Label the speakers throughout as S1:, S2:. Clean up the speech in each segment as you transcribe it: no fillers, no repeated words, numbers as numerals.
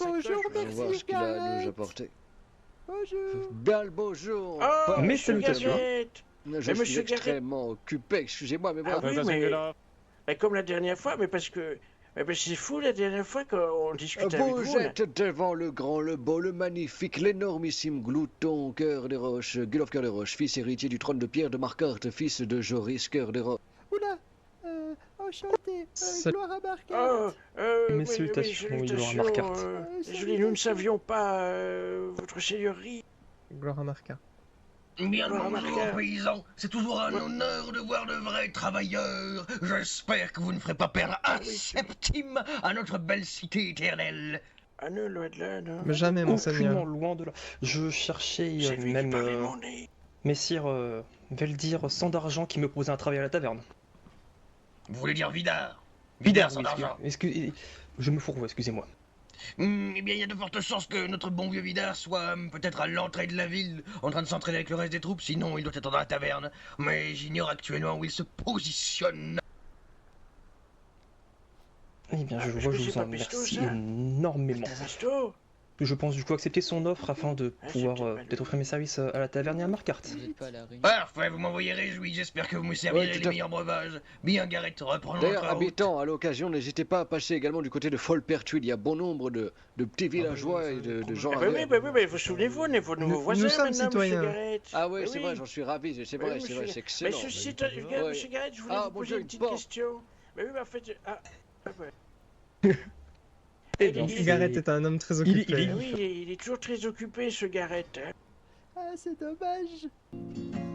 S1: Bonjour,
S2: On va voir
S1: merci
S2: ce qu'il a à nous
S1: Garrett.
S2: apporter.
S1: Bonjour.
S2: Bien le bonjour.
S3: Oh,
S4: Mes
S3: monsieur
S4: salutations.
S3: Garrett.
S2: Je suis
S3: monsieur Garrett.
S2: extrêmement occupé, excusez-moi, mais
S3: Ah
S2: voilà.
S3: oui, mais comme la dernière fois, mais parce que... Mais c'est fou la dernière fois qu'on discute avec
S2: Vous
S3: vous. Là.
S2: êtes devant le grand, le beau, le magnifique, l'énormissime Glouton, Cœur des Roches, Gulov Cœur des Roches, fils héritier du trône de pierre de Marquardt, fils de Joris Cœur des Roches.
S1: Oula. Enchanté. Gloire à Marquette.
S3: Oh,
S4: Mes salutations, Edouard Marquardt.
S3: Désolé, nous ne savions pas votre seigneurie.
S1: Gloire à Marquette.
S5: Bien
S3: Bonjour,
S5: bonjour,
S3: Marquard.
S5: paysans. C'est toujours un honneur de voir de vrais travailleurs. J'espère que vous ne ferez pas perdre un centime à notre belle cité éternelle.
S3: Ah non, loin de là, non.
S1: Mais jamais,
S4: Aucunement
S1: monseigneur.
S4: loin de là. Je cherchais
S3: C'est lui qui
S4: même
S3: parlait mon nez.
S4: messire Veldir sans d'argent qui me posait un travail à la taverne.
S5: Vous voulez dire Vidar
S4: Vidar,
S5: sans
S4: oui,
S5: argent.
S4: je me fourvoie, excusez-moi.
S5: Eh bien, il y a de fortes chances que notre bon vieux Vidar soit peut-être à l'entrée de la ville, en train de s'entraîner avec le reste des troupes, sinon il doit être dans la taverne. Mais j'ignore actuellement où il se positionne.
S4: Eh bien, je
S3: est-ce
S4: vois,
S3: que
S4: je
S3: c'est
S4: vous en
S3: pas Pesto,
S4: remercie
S3: ça
S4: énormément.
S3: C'est un resto.
S4: Je pense du coup accepter son offre afin de
S3: Ah, c'est
S4: pouvoir
S3: peut-être pas
S4: peut-être
S3: lui.
S4: offrir mes services à la taverne et à Marquardt.
S6: Vous êtes pas à la réunion.
S5: Parfait, vous m'envoyez réjoui, j'espère que vous me servirez
S2: Ouais, tout
S5: les
S2: à-
S5: meilleurs breuvages. Bien, Garrett, reprenons
S2: D'ailleurs,
S5: notre route.
S2: habitants, à l'occasion, n'hésitez pas à passer également du côté de Folpertuis. Il y a bon nombre de petits villageois et de gens
S3: Ah bah oui,
S2: arrivés.
S3: mais vous souvenez-vous, on est vos nouveaux
S1: Nous
S3: voisins
S1: sommes
S3: maintenant,
S1: citoyens.
S3: monsieur Garrett.
S2: Ah oui,
S3: Mais
S2: c'est vrai, j'en suis ravi, c'est
S3: Oui,
S2: vrai, c'est
S3: monsieur
S2: vrai, c'est
S3: Mais
S2: excellent.
S3: ceci,
S2: Ouais.
S3: monsieur Garrett, je voulais
S2: Ah,
S3: vous
S2: bon
S3: poser
S2: Dieu,
S3: une petite
S2: bon.
S3: question. Mais oui, mais en fait... Ah, ah ouais.
S4: Eh bien,
S3: Il-
S1: Garrett est un homme très
S4: il est-
S1: occupé.
S3: Ah oui, il est toujours très occupé, ce Garrett. Hein.
S1: Ah, c'est dommage.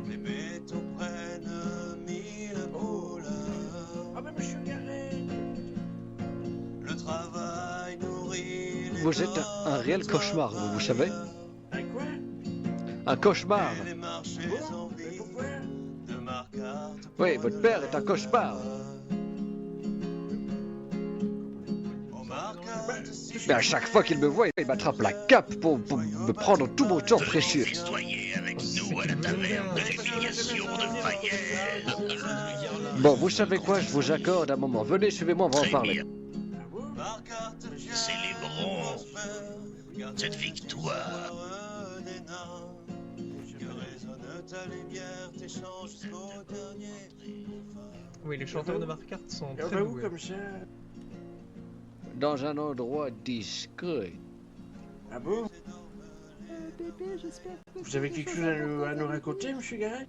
S7: Les bétons prennent 1000 couleurs.
S3: Ah mais monsieur Garrett.
S7: Le travail nourrit les
S2: Vous êtes un réel cauchemar, vous savez.
S3: Ah quoi?
S2: Un cauchemar.
S7: Et les marchés
S3: Bon,
S7: en
S3: mais
S7: ville
S3: pourquoi?
S7: de Marquardt.
S2: Oui, votre père est un cauchemar.
S7: Au Marquardt,
S2: Mais à chaque fois qu'il me voit, il m'attrape la cape pour me prendre tout mon temps précieux.
S5: Festoyer avec nous à la taverne de l'affiliation de Fayette.
S2: Bon, vous savez quoi, je vous accorde un moment. Venez, suivez-moi, on va en
S5: Très
S2: parler.
S5: bien.
S3: Ah bon?
S7: Marquardt vient
S5: Célébrons
S7: prospère.
S5: cette victoire.
S7: Des nains, que résonne ta lumière, tes chants jusqu'au dernier.
S1: Oui, les chanteurs de Marquette sont
S3: Et on
S1: très
S3: va où
S1: doués.
S3: comme ça?
S2: Dans un endroit discret.
S3: Ah bon?
S1: Pépé, j'espère que
S3: Vous avez quelque chose à nous raconter, monsieur Garrett?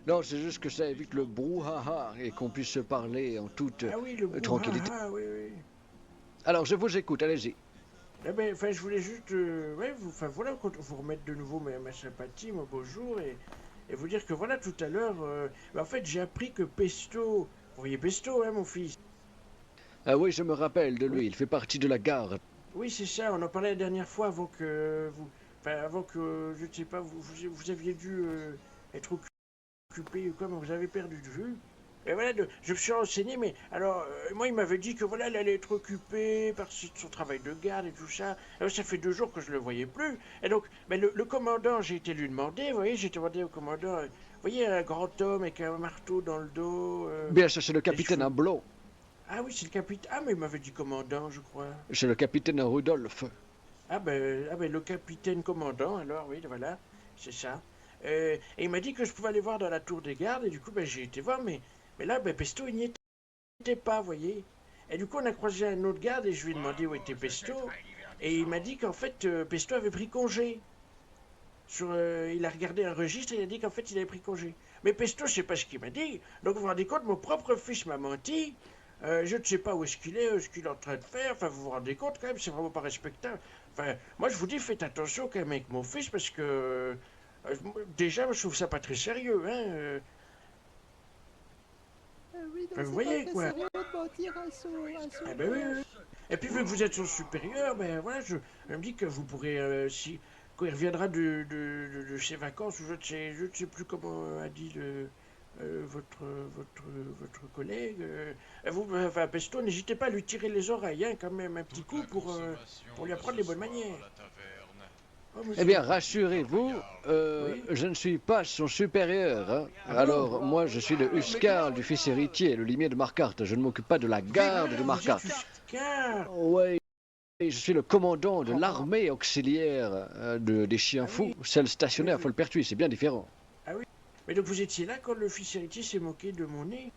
S2: Non, c'est juste que ça évite le brouhaha et qu'on puisse se parler en toute
S3: Ah oui, le
S2: tranquillité.
S3: Ah oui, oui.
S2: Alors, je vous écoute, allez-y.
S3: Eh ben, enfin, je voulais juste, ouais, voilà, vous remettre de nouveau ma sympathie, mon beau jour, et vous dire que voilà, tout à l'heure, en fait, j'ai appris que Pesto, vous voyez Pesto, hein, mon fils?
S2: Ah oui, je me rappelle de lui, il fait partie de la garde.
S3: Oui, c'est ça, on en parlait la dernière fois avant que avant que, je ne sais pas, vous aviez dû être occupé ou quoi, mais vous avez perdu de vue. Et voilà, je me suis renseigné, mais alors, moi, il m'avait dit que voilà, elle allait être occupée par son travail de garde et tout ça. Alors, ça fait 2 jours que je le voyais plus. Et donc, ben, le commandant, j'ai été lui demander, vous voyez, j'ai demandé au commandant, vous voyez, un grand homme avec un marteau dans le dos.
S2: Bien, ça c'est le capitaine
S3: cheveux.
S2: Amblot.
S3: Ah oui, c'est le capitaine. Ah, mais il m'avait dit commandant, je crois.
S2: C'est le capitaine Rudolph.
S3: Ah ben, le capitaine commandant, alors, oui, voilà, c'est ça. Et il m'a dit que je pouvais aller voir dans la tour des gardes, et du coup, ben, j'ai été voir, mais là, ben, Pesto, il n'y était pas, vous voyez. Et du coup, on a croisé un autre garde, et je lui ai demandé où était Pesto, et il m'a dit qu'en fait, Pesto avait pris congé. Il a regardé un registre, et il a dit qu'en fait, il avait pris congé. Mais Pesto, je sais pas ce qu'il m'a dit, donc vous vous rendez compte, mon propre fils m'a menti. Je ne sais pas où est-ce qu'il est, ce qu'il est en train de faire, enfin, vous vous rendez compte, quand même, c'est vraiment pas respectable. Enfin, moi, je vous dis, faites attention quand même avec mon fils, parce que... déjà, moi, je trouve ça pas très sérieux, hein.
S1: Oui, donc
S3: Vous
S1: c'est
S3: voyez,
S1: pas
S3: quoi.
S1: très sérieux de mentir à son
S3: Eh ben oui, oui. Et puis, vu que vous êtes son supérieur, ben voilà, je me dis que vous pourrez, si... Quand il reviendra de ses vacances, ou je ne sais plus comment a dit votre collègue, enfin, Pesto, n'hésitez pas à lui tirer les oreilles, hein, quand même, un petit coup pour lui apprendre les bonnes manières. Oh, monsieur.
S2: Eh bien, rassurez-vous,
S3: Oui.
S2: je ne suis pas son supérieur. Hein. Alors, moi, je suis le Huskar du fils héritier, le limier de Marquardt. Je ne m'occupe pas de la garde de
S3: Vous
S2: Marquardt.
S3: êtes Huskar.
S2: Ouais, je suis le commandant de l'armée auxiliaire des chiens
S3: Ah
S2: fous.
S3: oui.
S2: Celle stationnaire
S3: Oui,
S2: à Folpertuis, c'est bien différent.
S3: Mais donc vous étiez là quand le fils héritier s'est moqué de mon nez?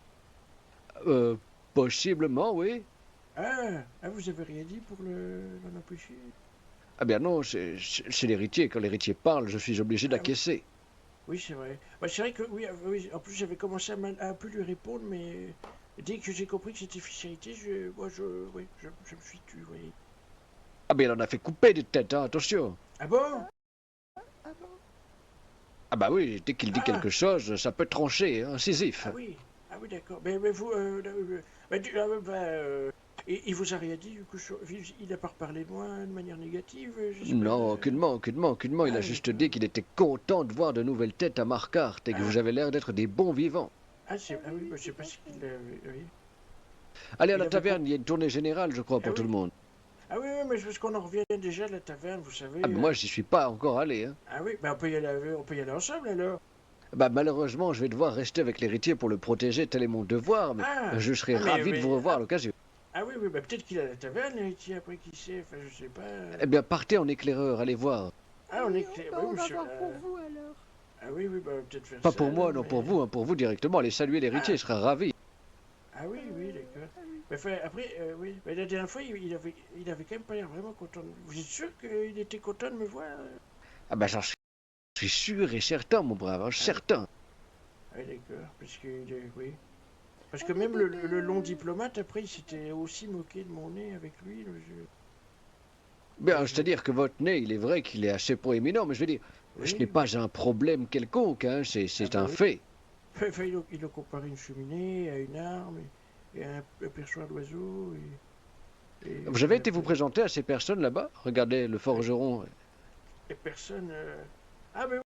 S2: Possiblement, oui.
S3: Ah, vous avez rien dit pour l'en empêcher?
S2: Ah bien non, c'est l'héritier. Quand l'héritier parle, je suis obligé
S3: Ah,
S2: d'acquiescer.
S3: Oui, c'est vrai. Bah, c'est vrai que oui, oui, en plus j'avais commencé à un peu lui répondre, mais dès que j'ai compris que c'était fils héritier, oui, je me suis tu, vous voyez.
S2: Ah bien, il en a fait couper des têtes, hein, attention.
S3: Ah bon?
S1: Ah bon?
S2: Ah bah oui, dès qu'il dit
S3: Ah.
S2: quelque chose, ça peut trancher, hein, incisif.
S3: Ah oui, d'accord. Mais vous, il vous a rien dit, du coup, il n'a pas reparlé de moi de manière négative, j'espère.
S2: Non, aucunement. Il
S3: Ah,
S2: a juste
S3: d'accord.
S2: dit qu'il était content de voir de nouvelles têtes à Marquardt et que
S3: Ah.
S2: vous avez l'air d'être des bons vivants.
S3: Ah oui, bah, je sais pas ce qu'il avait. Oui.
S2: Allez, à
S3: Il
S2: la
S3: avait
S2: taverne, il y a une tournée générale, je crois, pour
S3: Ah
S2: tout
S3: oui.
S2: le monde.
S3: Ah oui, mais parce qu'on en revient déjà de la taverne, vous savez.
S2: Ah, mais moi, j'y suis pas encore allé, hein.
S3: Ah oui, bah on peut y aller ensemble alors.
S2: Bah, malheureusement, je vais devoir rester avec l'héritier pour le protéger, tel est mon devoir, mais
S3: Ah.
S2: je serai
S3: Ah, mais-
S2: ravi de vous revoir à l'occasion.
S3: Ah oui, bah peut-être qu'il a la taverne, l'héritier, après qui sait, enfin je sais pas.
S2: Eh bien, partez en éclaireur, allez voir.
S3: Ah, on est
S1: Oui,
S3: clair.
S1: bah,
S3: Oui,
S1: on va
S3: monsieur.
S1: voir pour vous alors.
S3: Ah oui, bah peut-être faire
S2: Pas
S3: ça.
S2: pour moi,
S3: alors,
S2: non,
S3: mais-
S2: pour vous directement. Allez saluer l'héritier,
S3: Ah.
S2: il sera ravi.
S3: Ah oui, d'accord. Mais enfin, après, oui. Mais la dernière fois, il avait quand même pas l'air vraiment content. Vous êtes sûr qu'il était content de me voir?
S2: Ah bah, suis sûr et certain, mon brave, hein, certain.
S3: Ah oui, d'accord. Parce que, oui. Parce
S1: Ah,
S3: que
S1: mais
S3: même
S1: bébé,
S3: le long diplomate, après, il s'était aussi moqué de mon nez avec lui.
S2: Bien, c'est-à-dire que votre nez, il est vrai qu'il est assez proéminent, mais je veux dire, ce
S3: Oui.
S2: n'est pas un problème quelconque, hein, c'est
S3: bah
S2: un
S3: oui.
S2: fait.
S3: Enfin, il a comparé une cheminée à une arme et à un perchoir d'oiseau.
S2: Vous avez été vous présenter à ces personnes là-bas? Regardez, le forgeron.
S3: Et personne. Ah, mais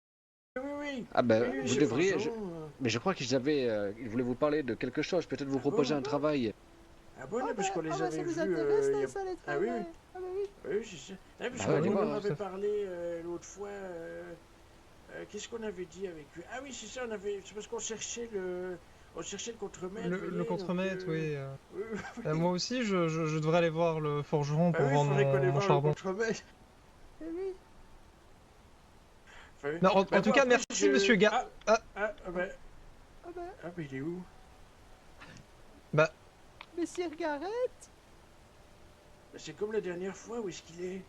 S3: oui.
S2: Ah ben,
S3: Oui,
S2: vous
S3: c'est
S2: devriez...
S3: forgeron,
S2: Mais je crois ils voulaient vous parler de quelque chose, peut-être vous
S3: Ah
S2: proposer
S3: bon
S2: un travail.
S3: Ah bon,
S1: Ah
S3: parce qu'on
S1: bah,
S3: les
S1: ah bah,
S3: avait
S1: ça nous
S3: vus.
S1: intéresse,
S3: il y a-
S1: ça, les
S3: Ah oui,
S1: travails. Ah bah oui.
S3: Oui, c'est ça. Ah, parce
S2: Bah
S3: qu'on
S2: ouais,
S3: on
S2: ouais,
S3: en avait
S4: ça-
S3: parlé l'autre fois. Qu'est-ce qu'on avait dit avec lui? Ah oui, c'est ça, c'est parce qu'on cherchait on cherchait le contremaître. vous
S6: Le
S3: voyez,
S6: contremaître,
S3: donc,
S6: oui.
S3: oui.
S6: Moi aussi, je devrais aller voir le forgeron
S3: Bah
S6: pour
S3: oui, il
S6: vendre
S3: faudrait qu'on aille
S6: mon
S3: voir le
S6: charbon.
S3: contremaître.
S1: Eh oui.
S3: Enfin,
S6: Non, en
S3: bah
S6: tout
S3: bon,
S6: cas,
S3: après,
S6: merci, monsieur Gar...
S3: Ah,
S6: Ah,
S3: bah,
S1: Ah bah,
S3: il est où?
S1: Messire Garrett.
S3: C'est comme la dernière fois, où est-ce qu'il est?